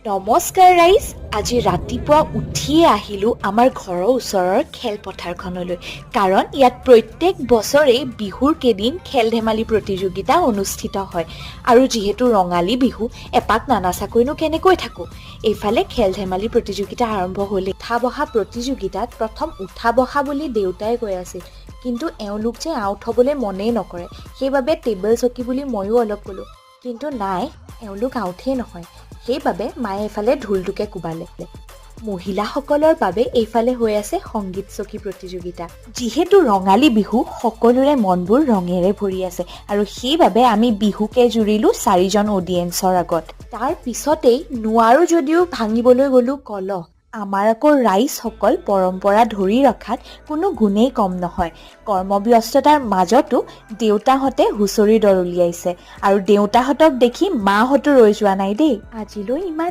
নমস্কাৰ ৰাইজ, আজি ৰাতিপুৱা উঠিয়ে আহিলোঁ আমাৰ ঘৰৰ ওচৰৰ খেলপথাৰখনলৈ। কাৰণ ইয়াত প্ৰত্যেক বছৰেই বিহুৰ কেইদিন খেল ধেমালি প্ৰতিযোগিতা অনুষ্ঠিত হয়। আৰু যিহেতু ৰঙালী বিহু, এপাক নানাচাকৈনো কেনেকৈ থাকোঁ। এইফালে খেল ধেমালি প্ৰতিযোগিতা আৰম্ভ হ'লে উঠা বহা প্ৰতিযোগিতাত প্ৰথম উঠা বহা বুলি দেউতাই কৈ আছিল, কিন্তু এওঁলোক যে আউট হ'বলৈ মনেই নকৰে। সেইবাবে টেবুল চকী বুলি ময়ো অলপ ক'লোঁ, কিন্তু নাই, এওঁলোক আউটেই নহয়। সেইবাবে মায়ে এইফালে ঢোলটোকে কোবালে। মহিলাসকলৰ বাবে এইফালে হৈ আছে সংগীত চকী প্ৰতিযোগিতা। যিহেতু ৰঙালী বিহু, সকলোৰে মনবোৰ ৰঙেৰে ভৰি আছে আৰু সেইবাবে আমি বিহুকে জুৰিলোঁ 4জন অডিয়েঞ্চৰ আগত। তাৰ পিছতেই নোৱাৰো যদিও ভাঙিবলৈ গ'লোঁ কলহ। আমাৰ আকৌ ৰাইজসকল পৰম্পৰা ধৰি ৰখাত কোনো গুণেই কম নহয়। কৰ্মব্যস্ততাৰ মাজতো দেউতাহঁতে হুঁচৰি দল উলিয়াইছে আৰু দেউতাহঁতক দেখি মাহঁতো ৰৈ যোৱা নাই দেই। আজিলৈ ইমান